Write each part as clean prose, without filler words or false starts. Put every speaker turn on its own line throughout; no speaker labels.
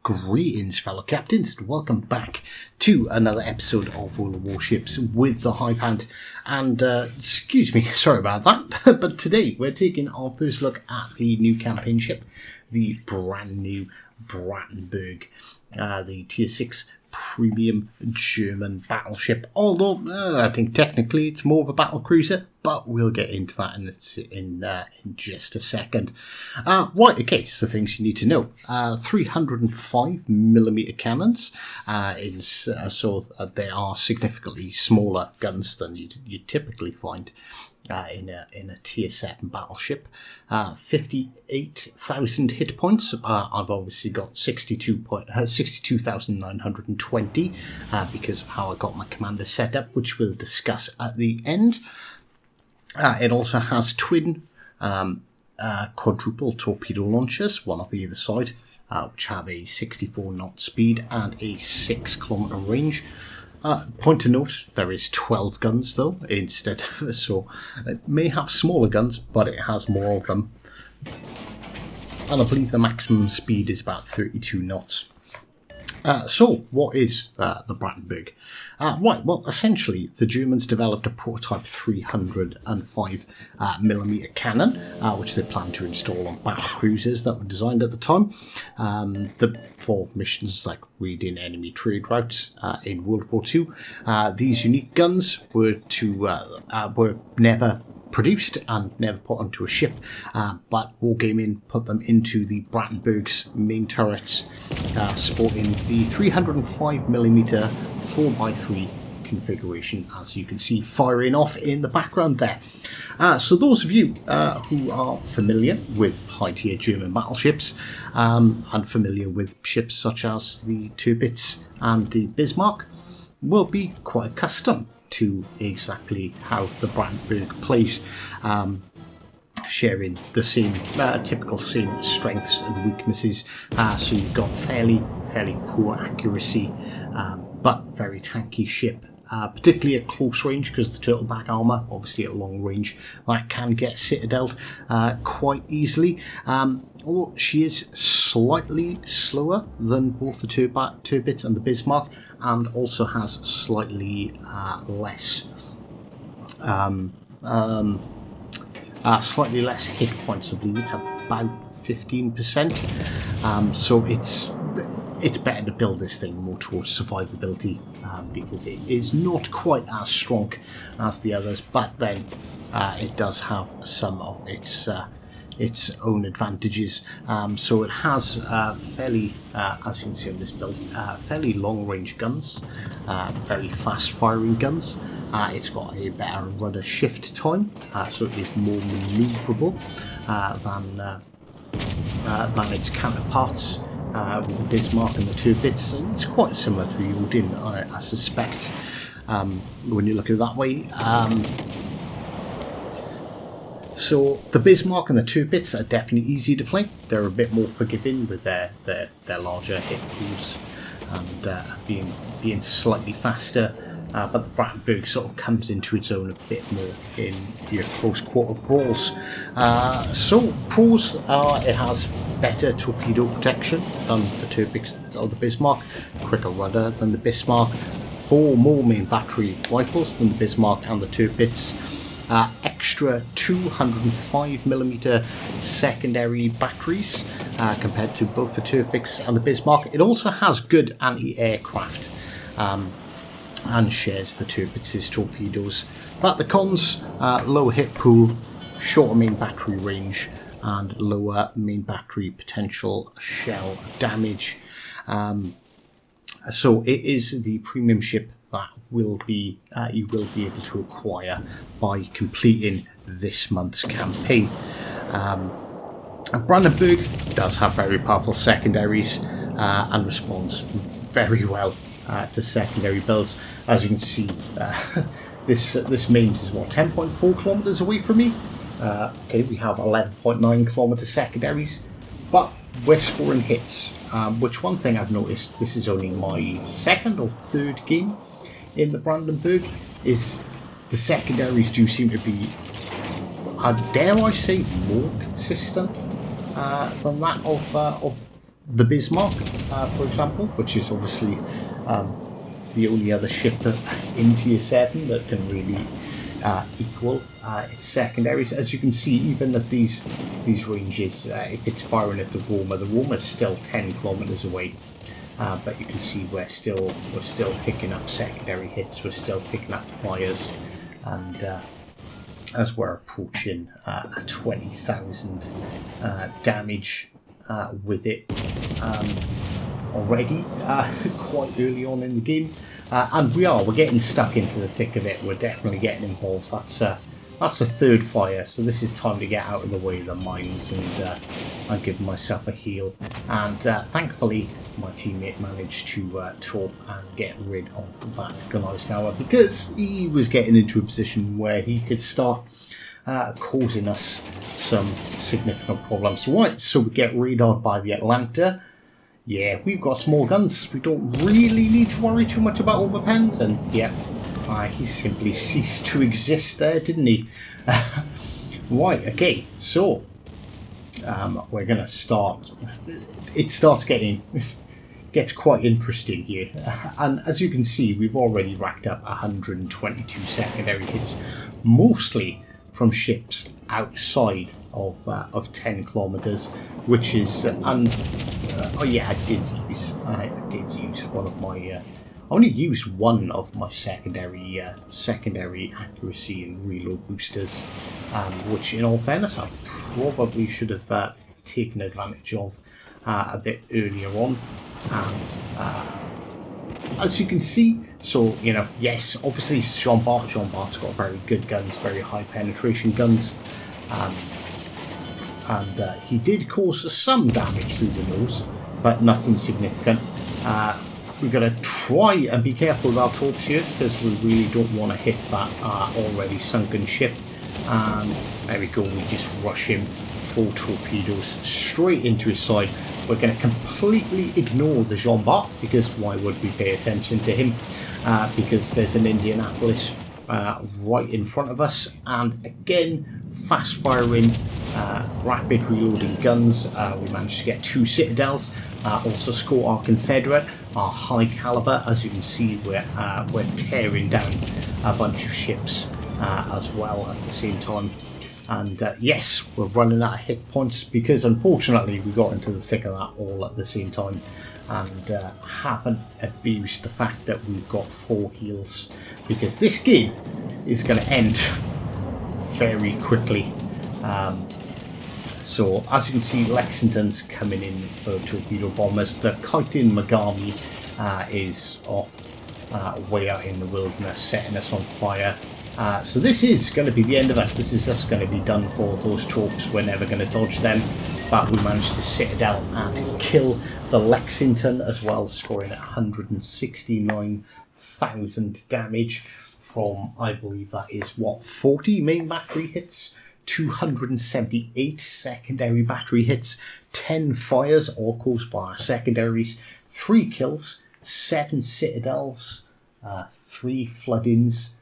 Greetings, fellow captains, and welcome back to another episode of World of Warships with the Hive Hand. And, excuse me, sorry about that, but today we're taking our first look at the new campaign ship, the brand new Brandenberg, the Tier 6 premium German battleship, although I think technically it's more of a battle cruiser, but we'll get into that in just a second. Right, okay, so things you need to know. 305mm cannons, so they are significantly smaller guns than you'd typically find in a Tier 7 battleship. 58,000 hit points. I've obviously got 62,920 because of how I got my commander set up, which we'll discuss at the end. It also has twin quadruple torpedo launchers, one off either side, which have a 64 knot speed and a 6 kilometer range. Point to note, there is 12 guns though, instead of, so it may have smaller guns, but it has more of them. And I believe the maximum speed is about 32 knots. So, what is the Brandenberg? Right, well, essentially, the Germans developed a prototype 305mm cannon, which they planned to install on battle cruisers that were designed at the time, for missions like raiding enemy trade routes in World War II. These unique guns were never produced and never put onto a ship, but Wargaming put them into the Brandenberg's main turrets, sporting the 305mm 4x3 configuration, as you can see firing off in the background there. So those of you who are familiar with high-tier German battleships and familiar with ships such as the Tirpitz and the Bismarck will be quite accustomed to exactly how the Brandenberg plays, sharing the same typical same strengths and weaknesses. So you've got fairly poor accuracy, but very tanky ship, particularly at close range, because the turtleback armour, obviously at long range, that can get citadeled quite easily. Although she is slightly slower than both the Tirpitz and the Bismarck, and also has slightly less hit points. I believe it's about 15%. So it's better to build this thing more towards survivability, because it is not quite as strong as the others, but then it does have some of its own advantages. So it has fairly, as you can see on this build, fairly long-range guns, very fast-firing guns. It's got a better rudder shift time, so it is more manoeuvrable than its counterparts with the Bismarck and the Tirpitz. It's quite similar to the Odin, I suspect, when you look at it that way. So the Bismarck and the Tirpitz are definitely easy to play. They're a bit more forgiving with their larger hit pools and being slightly faster. But the Brandenberg sort of comes into its own a bit more in your close quarter brawls. So pros, it has better torpedo protection than the Tirpitz or the Bismarck, quicker rudder than the Bismarck, 4 more main battery rifles than the Bismarck and the Tirpitz. Extra 205mm secondary batteries compared to both the Tirpitz and the Bismarck. It also has good anti-aircraft and shares the Tirpitz's torpedoes. But the cons, low hit pool, shorter main battery range, and lower main battery potential shell damage. So it is the premium ship that you will be able to acquire by completing this month's campaign. Brandenberg does have very powerful secondaries and responds very well to secondary builds. As you can see, this mains is 10.4 kilometers away from me. Okay, we have 11.9 kilometer secondaries, but we're scoring hits. Which one thing I've noticed, this is only my second or third game in the Brandenberg, is the secondaries do seem to be, dare I say, more consistent than that of the Bismarck, for example, which is obviously the only other ship in Tier 7 that can really equal its secondaries. As you can see, even at these ranges, if it's firing at the Romer's still 10 kilometers away. But you can see we're still picking up secondary hits. We're still picking up fires, and as we're approaching 20,000 damage with it already, quite early on in the game, and we're getting stuck into the thick of it. We're definitely getting involved. That's a third fire, so this is time to get out of the way of the mines and give myself a heal. And thankfully, my teammate managed to talk and get rid of that Guneisenhower, because he was getting into a position where he could start causing us some significant problems. Right, so we get radar by the Atlanta. Yeah, we've got small guns. We don't really need to worry too much about overpens, and yeah. He simply ceased to exist there, didn't he? Right, okay, so we're going to start. It starts gets quite interesting here. And as you can see, we've already racked up 122 secondary hits, mostly from ships outside of 10 kilometers, which is... oh yeah, I did use one of my... I only used one of my secondary accuracy and reload boosters, which, in all fairness, I probably should have taken advantage of a bit earlier on. And as you can see, so yes, obviously Jean Bart's got very good guns, very high penetration guns, and he did cause some damage through the nose, but nothing significant. We've got to try and be careful with our torps here, because we really don't want to hit that already sunken ship. And there we go, we just rush him, 4 torpedoes straight into his side. We're going to completely ignore the Jean Bart, because why would we pay attention to him? Because there's an Indianapolis right in front of us, and again, fast firing, rapid reloading guns. We managed to get 2 Citadels, also score our Confederate, our high caliber. As you can see, we're tearing down a bunch of ships as well at the same time. And yes, we're running out of hit points, because unfortunately we got into the thick of that all at the same time, and haven't abused the fact that we've got 4 heals, because this game is going to end very quickly. So as you can see, Lexington's coming in for torpedo bombers. The Kaitin Megami is off way out in the wilderness, setting us on fire. So this is going to be the end of us. This is us going to be done for. Those torps, we're never going to dodge them. But we managed to Citadel and kill the Lexington as well, scoring 169,000 damage from, I believe that is, 40 main battery hits, 278 secondary battery hits, 10 fires, all caused by our secondaries, 3 kills, 7 Citadels, 3 floodings,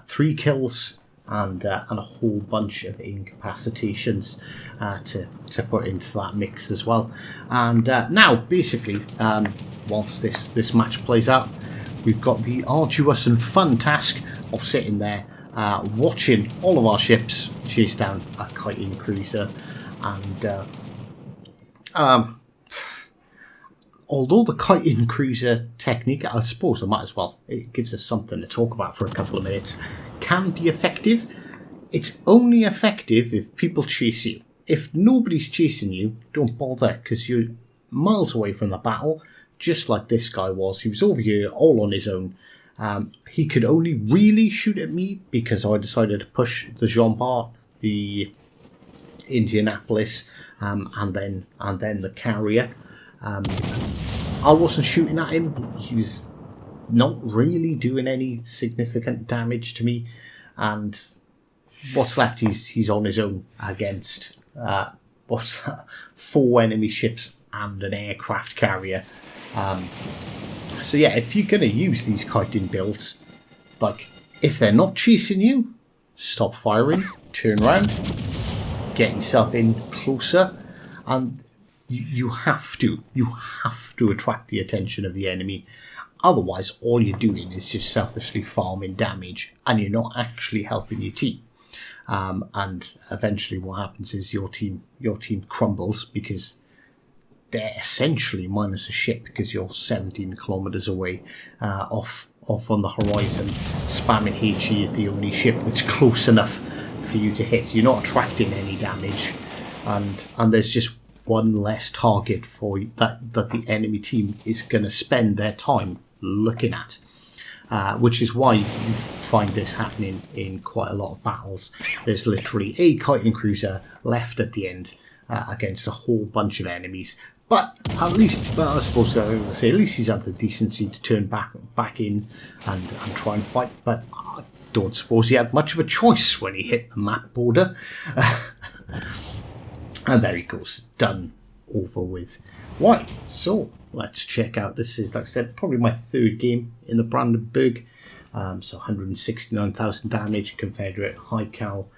3 kills, and a whole bunch of incapacitations to put into that mix as well. And now, basically, whilst this match plays out, we've got the arduous and fun task of sitting there watching all of our ships chase down a Kaitin cruiser. And although the Kaitin cruiser technique, I suppose I might as well, it gives us something to talk about for a couple of minutes, can be effective. It's only effective if people chase you. If nobody's chasing you, don't bother, because you're miles away from the battle, just like this guy was. He was over here all on his own. He could only really shoot at me because I decided to push the Jean Bart, the Indianapolis, and then the carrier. I wasn't shooting at him. He was not really doing any significant damage to me, and what's left, he's on his own against 4 enemy ships and an aircraft carrier. So yeah, if you're going to use these Kaitin builds, like, if they're not chasing you, stop firing, turn around, get yourself in closer, and You have to. You have to attract the attention of the enemy. Otherwise, all you're doing is just selfishly farming damage, and you're not actually helping your team. And eventually, what happens is your team crumbles because they're essentially minus a ship because you're 17 kilometers away, off on the horizon, spamming HE at the only ship that's close enough for you to hit. You're not attracting any damage, and there's just one less target for you that the enemy team is going to spend their time looking at. Which is why you find this happening in quite a lot of battles. There's literally a Titan cruiser left at the end against a whole bunch of enemies. But at least, I suppose I was say, at least he's had the decency to turn back in and try and fight. But I don't suppose he had much of a choice when he hit the map border. And there he goes, done, over with. Right, so let's check out. This is, like I said, probably my third game in the Brandenberg. So 169,000 damage, Confederate high cal,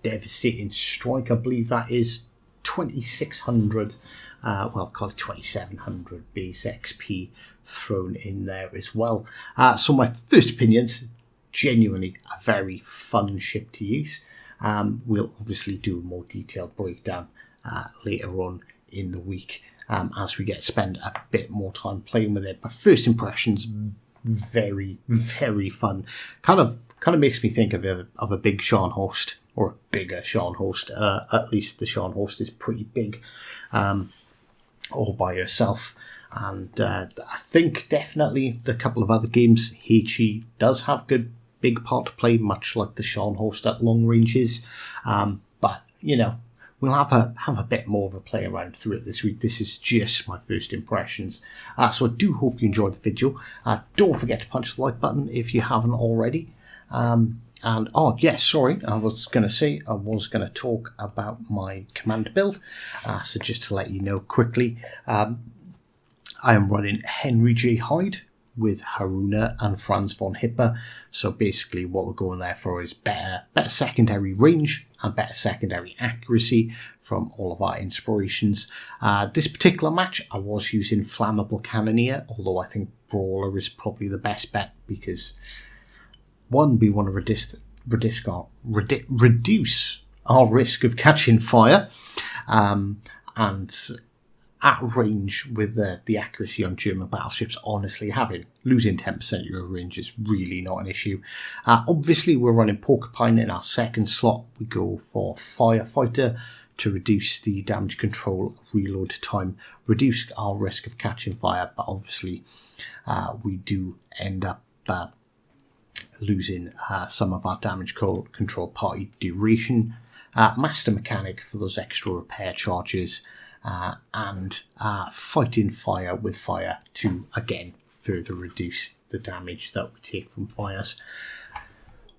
devastating strike. I believe that is 2,600. Well, call it 2,700 base XP thrown in there as well. So my first opinions, genuinely a very fun ship to use. We'll obviously do a more detailed breakdown later on in the week as we get to spend a bit more time playing with it. But first impressions, very, very fun. Kind of makes me think of a big Scharnhorst, or a bigger Scharnhorst. At least the Scharnhorst is pretty big, all by herself. And I think definitely the couple of other games, HE does have good big part to play, much like the Scharnhorst at long ranges. But we'll have a bit more of a play around through it this week. This is just my first impressions. So I do hope you enjoyed the video. Don't forget to punch the like button if you haven't already. And oh yes, sorry, I was going to talk about my command build. So just to let you know quickly, I am running Henry J. Hyde with Haruna and Franz von Hipper. So basically what we're going there for is better secondary range and better secondary accuracy from all of our inspirations. This particular match I was using Flammable Cannoneer, although I think Brawler is probably the best bet because one, we want to reduce our risk of catching fire, and at range with the accuracy on German battleships, honestly, losing 10% of your range is really not an issue. Obviously, we're running Porcupine in our second slot. We go for Firefighter to reduce the damage control reload time, reduce our risk of catching fire, but obviously we do end up losing some of our damage control party duration. Master Mechanic for those extra repair charges. And fighting fire with fire to, again, further reduce the damage that we take from fires.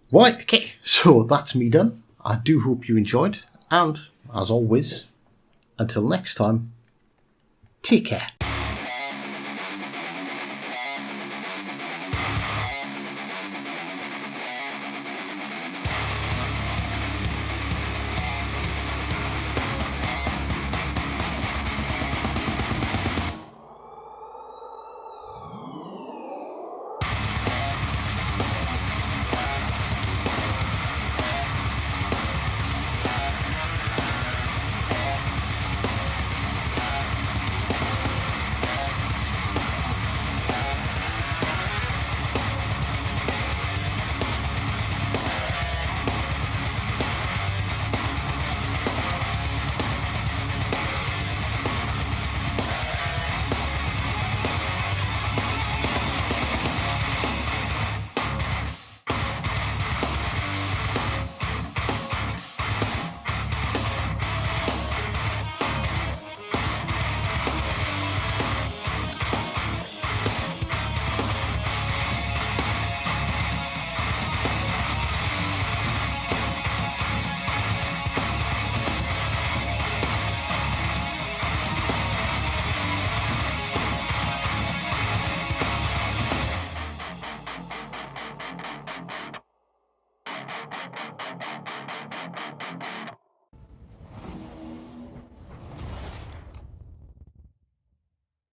Right, okay, so that's me done. I do hope you enjoyed, and as always, until next time, take care.